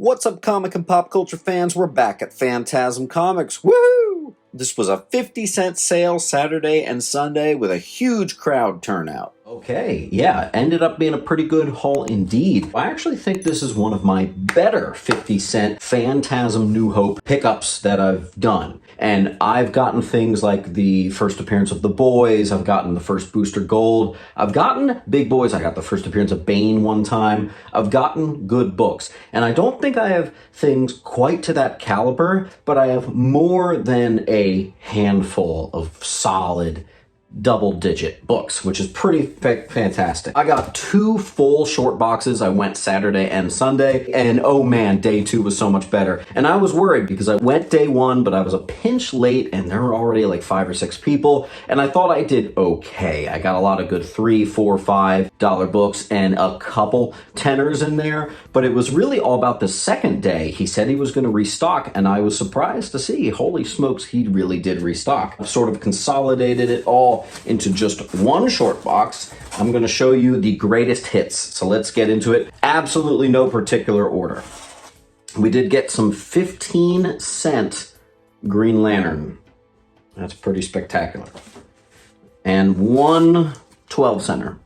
What's up, comic and pop culture fans? We're back at Phantasm Comics. Woo! This was a 50-cent sale Saturday and Sunday with a huge crowd turnout. Okay, yeah, ended up being a pretty good haul indeed. I actually think this is one of my better 50-cent Phantasm New Hope pickups that I've done. And I've gotten things like the first appearance of the boys, I've gotten the first Booster Gold, I've gotten big boys, I got the first appearance of Bane one time, I've gotten good books. And I don't think I have things quite to that caliber, but I have more than a handful of solid double-digit books, which is pretty fantastic. I got 2 full short boxes. I went Saturday and Sunday, and oh man, day 2 was so much better. And I was worried because I went day 1, but I was a pinch late, and there were already like 5 or 6 people, and I thought I did okay. I got a lot of good $3, $4, $5 books and a couple tenors in there, but it was really all about the second day. He said he was going to restock, and I was surprised to see, holy smokes, he really did restock. I've sort of consolidated it all into just one short box. I'm going to show you the greatest hits, so let's get into it. Absolutely no particular order. We did get some 15-cent Green Lantern. That's pretty spectacular. And one 12-center.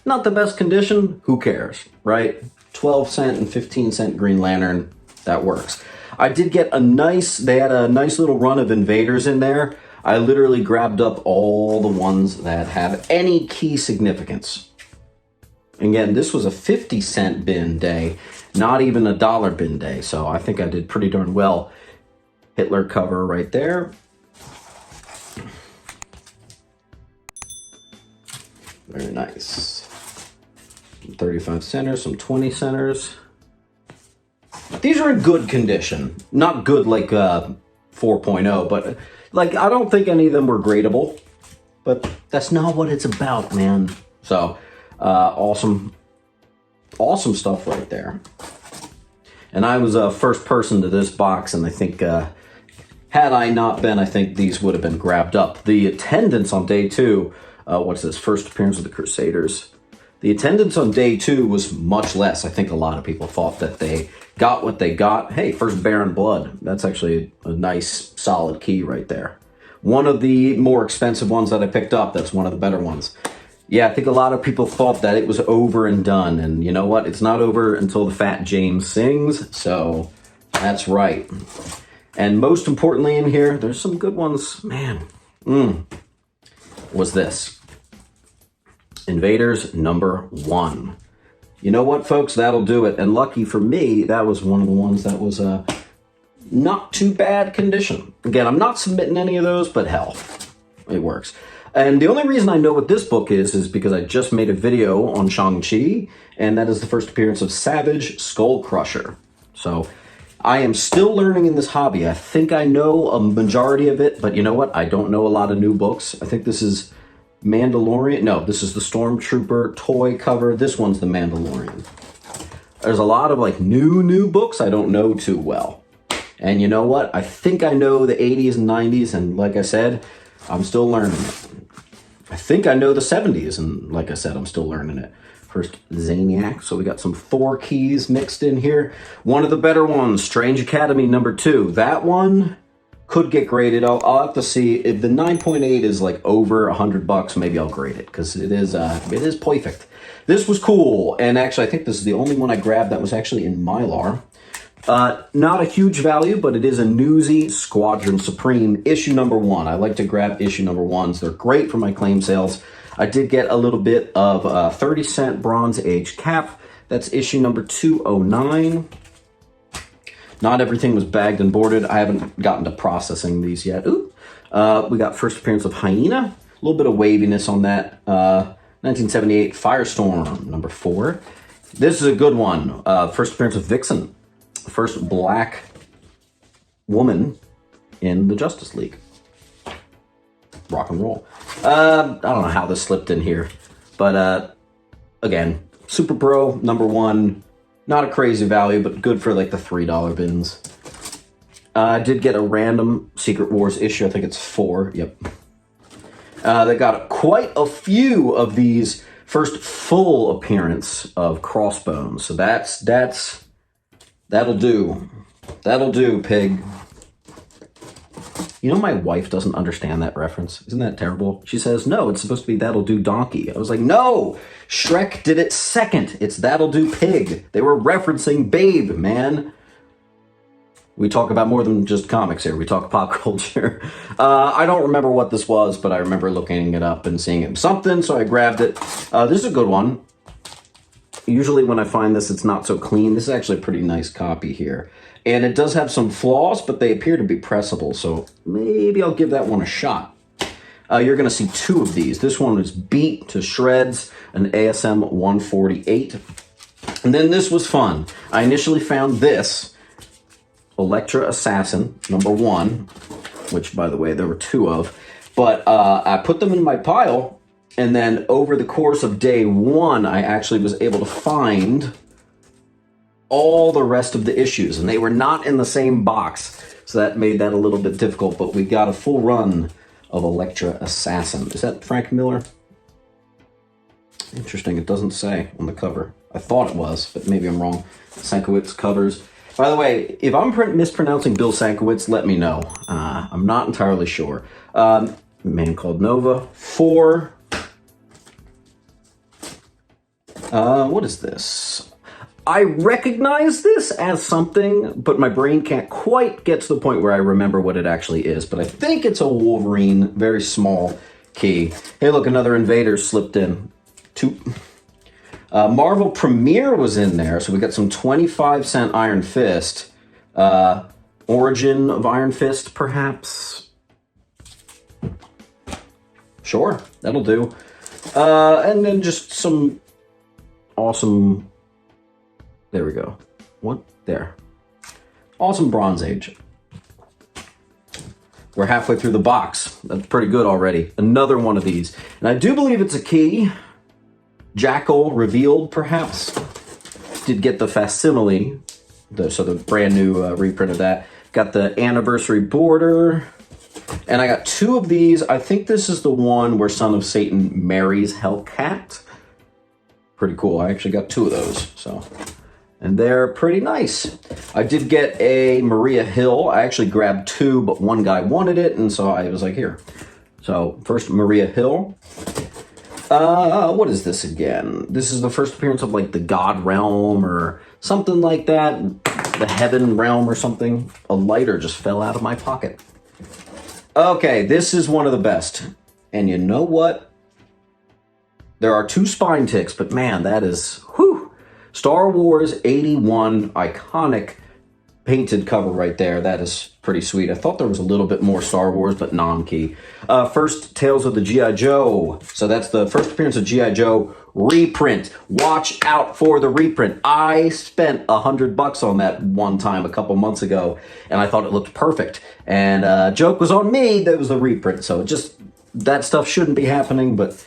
Not the best condition, who cares, right? 12-cent and 15-cent Green Lantern, that works. I did get they had a nice little run of Invaders in there. I literally grabbed up all the ones that have any key significance. Again, this was a 50-cent bin day, not even a dollar bin day, so I think I did pretty darn well. Hitler cover right there. Very nice. Some 35 centers, some 20 centers. These are in good condition. Not good like 4.0, but like, I don't think any of them were gradable, but that's not what it's about, man. So, awesome stuff right there. And I was a first person to this box, and I think, had I not been, I think these would have been grabbed up. The attendance on day 2, what's this, first appearance of the Crusaders. The attendance on day 2 was much less. I think a lot of people thought that they got what they got. Hey, first Baron Blood. That's actually a nice, solid key right there. One of the more expensive ones that I picked up. That's one of the better ones. Yeah, I think a lot of people thought that it was over and done. And you know what? It's not over until the Fat James sings. So that's right. And most importantly in here, there's some good ones. Man, was this. Invaders #1. You know what, folks? That'll do it. And lucky for me, that was one of the ones that was not too bad condition. Again, I'm not submitting any of those, but hell, it works. And the only reason I know what this book is because I just made a video on Shang-Chi, and that is the first appearance of Savage Skullcrusher. So I am still learning in this hobby. I think I know a majority of it, but you know what? I don't know a lot of new books. I think this is Mandalorian. No, this is the Stormtrooper toy cover. This one's the Mandalorian. There's a lot of like new books I don't know too well. And you know what? I think I know the 80s and 90s, and like I said, I'm still learning it. I think I know the 70s, and like I said, I'm still learning it. First, Zaniac. So we got some Thor keys mixed in here. One of the better ones, Strange Academy #2. That one could get graded. I'll have to see if the 9.8 is like over $100. Maybe I'll grade it because it is perfect. This was cool, and actually I think this is the only one I grabbed that was actually in Mylar. Not a huge value, but it is a Newsy Squadron Supreme issue #1. I like to grab issue #1s. They're great for my claim sales. I did get a little bit of 30-cent Bronze Age cap. That's issue #209. Not everything was bagged and boarded. I haven't gotten to processing these yet. Ooh. We got first appearance of Hyena. A little bit of waviness on that. 1978 Firestorm #4. This is a good one. First appearance of Vixen. First black woman in the Justice League. Rock and roll. I don't know how this slipped in here. But again, Super Pro #1. Not a crazy value, but good for like the $3 bins. I did get a random Secret Wars issue. I think it's 4. Yep. They got quite a few of these first full appearance of Crossbones. So that's That'll do. That'll do, pig. You know, my wife doesn't understand that reference. Isn't that terrible? She says, no, it's supposed to be that'll do donkey. I was like, no, Shrek did it second. It's that'll do pig. They were referencing Babe, man. We talk about more than just comics here. We talk pop culture. I don't remember what this was, but I remember looking it up and seeing it was something, so I grabbed it. This is a good one. Usually when I find this, it's not so clean. This is actually a pretty nice copy here. And it does have some flaws, but they appear to be pressable, so maybe I'll give that one a shot. You're going to see two of these. This one is beat to shreds, an ASM 148. And then this was fun. I initially found this, Elektra Assassin, #1, which, by the way, there were two of. But I put them in my pile, and then over the course of day one, I actually was able to find all the rest of the issues, and they were not in the same box, so that made that a little bit difficult, but we got a full run of Elektra Assassin. Is that Frank Miller? Interesting, it doesn't say on the cover. I thought it was, but maybe I'm wrong. Sienkiewicz covers. By the way, if I'm mispronouncing Bill Sienkiewicz, let me know. I'm not entirely sure. Man Called Nova. 4. What is this? I recognize this as something, but my brain can't quite get to the point where I remember what it actually is. But I think it's a Wolverine, very small key. Hey, look, another Invader slipped in. Marvel Premiere was in there, so we got some 25-cent Iron Fist. Origin of Iron Fist, perhaps? Sure, that'll do. And then just some awesome... There we go. What? There. Awesome Bronze Age. We're halfway through the box. That's pretty good already. Another one of these. And I do believe it's a key. Jackal Revealed, perhaps. Did get the facsimile. So the brand new reprint of that. Got the anniversary border. And I got two of these. I think this is the one where Son of Satan marries Hellcat. Pretty cool. I actually got two of those. So... And they're pretty nice. I did get a Maria Hill. I actually grabbed two, but one guy wanted it, and so I was like, here. So, first Maria Hill. What is this again? This is the first appearance of, like, the God Realm or something like that. The Heaven Realm or something. A lighter just fell out of my pocket. Okay, this is one of the best. And you know what? There are two spine ticks, but man, that is... whew! Star Wars 81, iconic painted cover right there. That is pretty sweet. I thought there was a little bit more Star Wars, but non-key. First, Tales of the G.I. Joe. So that's the first appearance of G.I. Joe reprint. Watch out for the reprint. I spent $100 on that one time a couple months ago, and I thought it looked perfect. And joke was on me that it was a reprint. So just that stuff shouldn't be happening, but...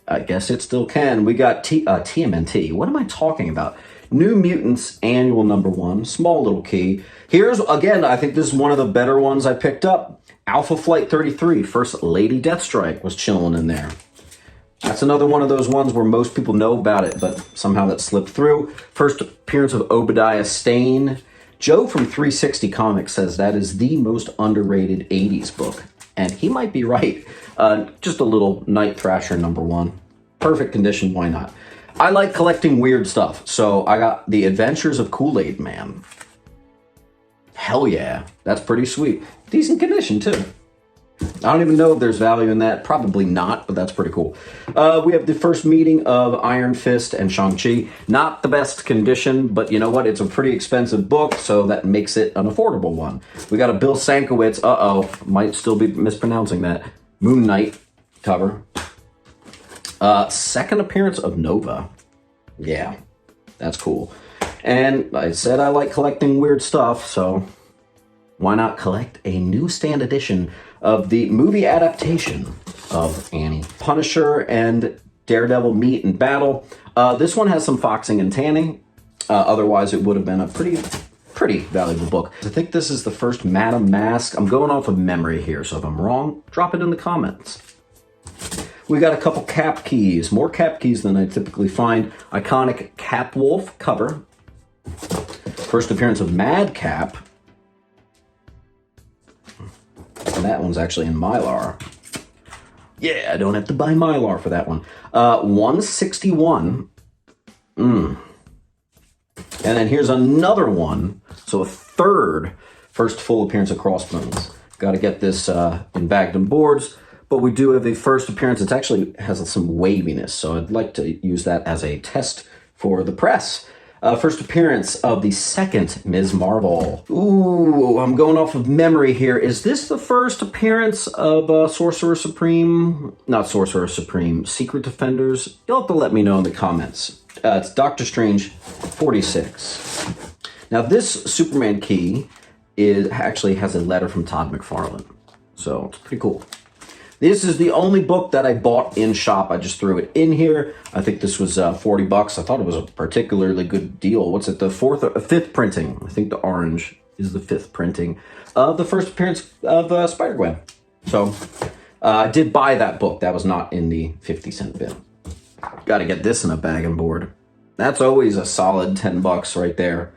I guess it still can. We got TMNT. What am I talking about? New Mutants Annual #1. Small little key. Here's, again, I think this is one of the better ones I picked up. Alpha Flight 33. First Lady Deathstrike was chilling in there. That's another one of those ones where most people know about it, but somehow that slipped through. First appearance of Obadiah Stane. Joe from 360 Comics says that is the most underrated 80s book. And he might be right. Just a little Night Thrasher #1. Perfect condition, why not? I like collecting weird stuff, so I got The Adventures of Kool-Aid Man. Hell yeah, that's pretty sweet. Decent condition, too. I don't even know if there's value in that. Probably not, but that's pretty cool. We have the first meeting of Iron Fist and Shang-Chi. Not the best condition, but you know what? It's a pretty expensive book, so that makes it an affordable one. We got a Bill Sienkiewicz, might still be mispronouncing that, Moon Knight cover. Second appearance of Nova. Yeah, that's cool. And I said I like collecting weird stuff, so why not collect a newsstand edition of the movie adaptation of Annie? Punisher and Daredevil meet in battle. This one has some foxing and tanning. Otherwise, it would have been a pretty valuable book. I think this is the first Madame Mask. I'm going off of memory here, so if I'm wrong, drop it in the comments. We got a couple cap keys. More cap keys than I typically find. Iconic Capwolf cover. first appearance of Madcap. And that one's actually in Mylar. Yeah, I don't have to buy Mylar for that one. 161. And then here's another one. So a third first full appearance of Crossbones. Got to get this in bagged and boards. But we do have a first appearance. It actually has some waviness. So I'd like to use that as a test for the press. First appearance of the second Ms. Marvel. Ooh, I'm going off of memory here. Is this the first appearance of Sorcerer Supreme? Not Sorcerer Supreme, Secret Defenders? You'll have to let me know in the comments. It's Doctor Strange 46. Now this Superman key actually has a letter from Todd McFarlane. So it's pretty cool. This is the only book that I bought in shop. I just threw it in here. I think this was $40. I thought it was a particularly good deal. What's it? The fifth printing. I think the orange is the fifth printing of the first appearance of Spider-Gwen. So I did buy that book. That was not in the 50-cent bin. Got to get this in a bag and board. That's always a solid $10 right there.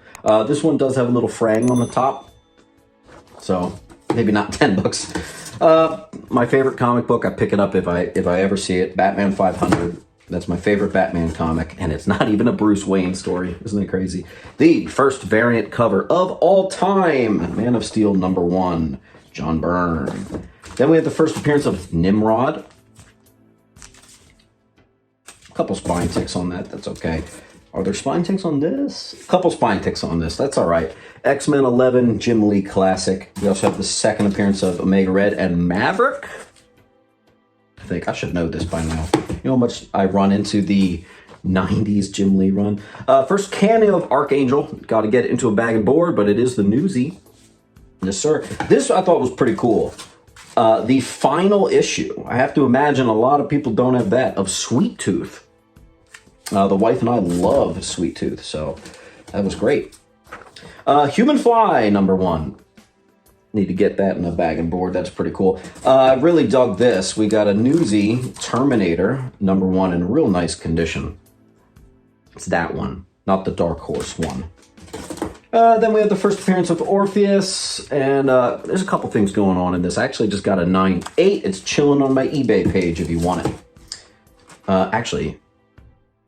This one does have a little frame on the top. So maybe not $10. My favorite comic book, I pick it up if I ever see it, Batman 500. That's my favorite Batman comic, and it's not even a Bruce Wayne story. Isn't it crazy? The first variant cover of all time, Man of Steel #1, John Byrne. Then we have the first appearance of Nimrod. A couple spine ticks on that, that's okay. Are there spine ticks on this? A couple spine ticks on this, that's all right. X-Men 11, Jim Lee classic. We also have the second appearance of Omega Red and Maverick. I think I should know this by now. You know how much I run into the 90s Jim Lee run. First cameo of Archangel. Got to get it into a bag and board, but it is the newsie. Yes, sir. This I thought was pretty cool. The final issue. I have to imagine a lot of people don't have that, of Sweet Tooth. The wife and I love Sweet Tooth, so that was great. Human Fly #1. Need to get that in a bag and board. That's pretty cool. I really dug this. We got a newsie, Terminator #1 in real nice condition. It's that one, not the Dark Horse one. Then we have the first appearance of Orpheus, and there's a couple things going on in this. I actually just got a 9.8. It's chilling on my eBay page if you want it. Actually,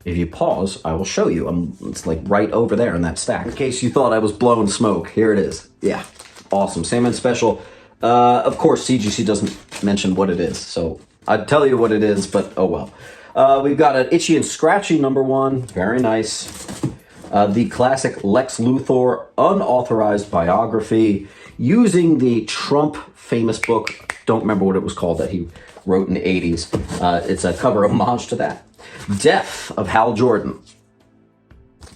if you pause, I will show you. It's like right over there in that stack. In case you thought I was blowing smoke, here it is. Yeah, awesome. Sandman Special. Of course, CGC doesn't mention what it is, so I'd tell you what it is, but oh well. We've got an Itchy and Scratchy #1. Very nice. The classic Lex Luthor unauthorized biography using the Trump famous book. Don't remember what it was called that he wrote in the 80s. It's a cover homage to that. Death of Hal Jordan.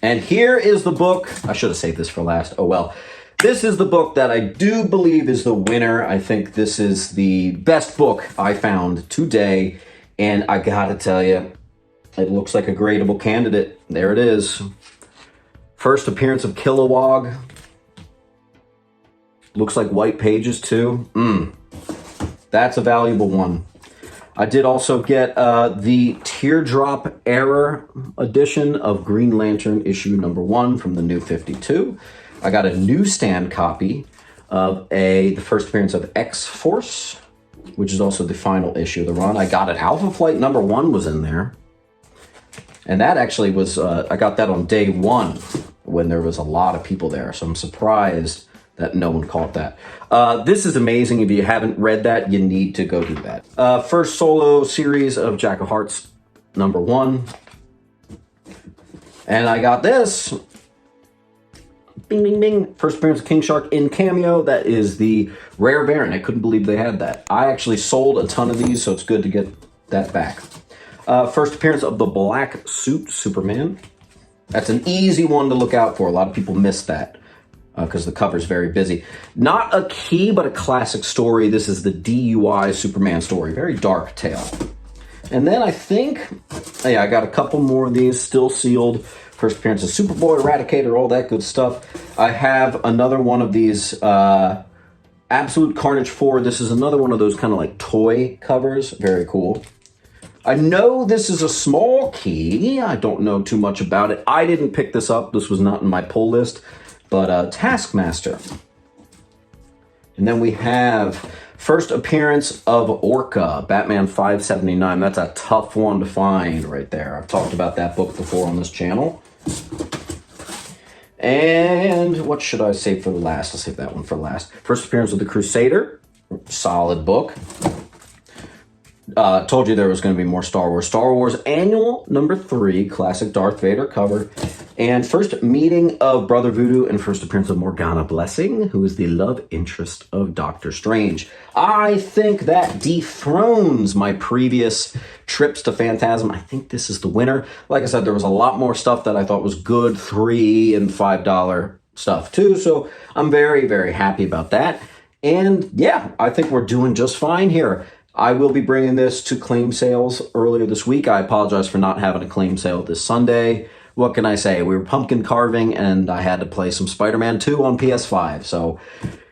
And here is the book. I should have saved this for last. Oh well. This is the book that I do believe is the winner. I think this is the best book I found today. And I gotta tell you, it looks like a gradable candidate. There it is. First appearance of Kilowog. Looks like white pages too. That's a valuable one. I did also get the Teardrop Error edition of Green Lantern issue #1 from the New 52. I got a newsstand copy of the first appearance of X-Force, which is also the final issue of the run. I got it. Alpha Flight #1 was in there. And that actually was, I got that on day one when there was a lot of people there. So I'm surprised that no one caught that. This is amazing. If you haven't read that, you need to go do that. First solo series of Jack of Hearts #1. And I got this. Bing, bing, bing. First appearance of King Shark in cameo. That is the rare variant. I couldn't believe they had that. I actually sold a ton of these, so it's good to get that back. First appearance of the Black Suit Superman. That's an easy one to look out for. A lot of people miss that because the cover's very busy. Not a key, but a classic story. This is the DUI Superman story. Very dark tale. And then I think, yeah, I got a couple more of these still sealed. First appearance of Superboy, Eradicator, all that good stuff. I have another one of these Absolute Carnage 4. This is another one of those kind of like toy covers. Very cool. I know this is a small key. I don't know too much about it. I didn't pick this up. This was not in my pull list. but Taskmaster. And then we have first appearance of Orca, Batman 579. That's a tough one to find right there. I've talked about that book before on this channel. And what should I save for last? I'll save that one for last. First appearance of the Crusader, solid book. Told you there was going to be more Star Wars. Star Wars Annual #3, classic Darth Vader cover. And first meeting of Brother Voodoo and first appearance of Morgana Blessing, who is the love interest of Doctor Strange. I think that dethrones my previous trips to Phantasm. I think this is the winner. Like I said, there was a lot more stuff that I thought was good, $3 and $5 stuff too. So I'm very, very happy about that. And yeah, I think we're doing just fine here. I will be bringing this to claim sales earlier this week. I apologize for not having a claim sale this Sunday. What can I say? We were pumpkin carving and I had to play some Spider-Man 2 on PS5. So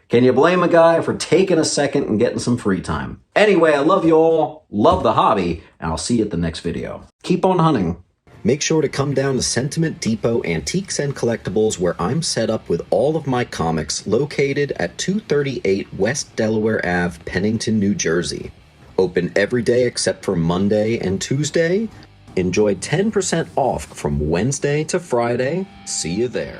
can you blame a guy for taking a second and getting some free time? Anyway, I love you all, love the hobby, and I'll see you at the next video. Keep on hunting. Make sure to come down to Sentiment Depot Antiques and Collectibles, where I'm set up with all of my comics, located at 238 West Delaware Ave, Pennington, New Jersey. Open every day except for Monday and Tuesday. Enjoy 10% off from Wednesday to Friday. See you there.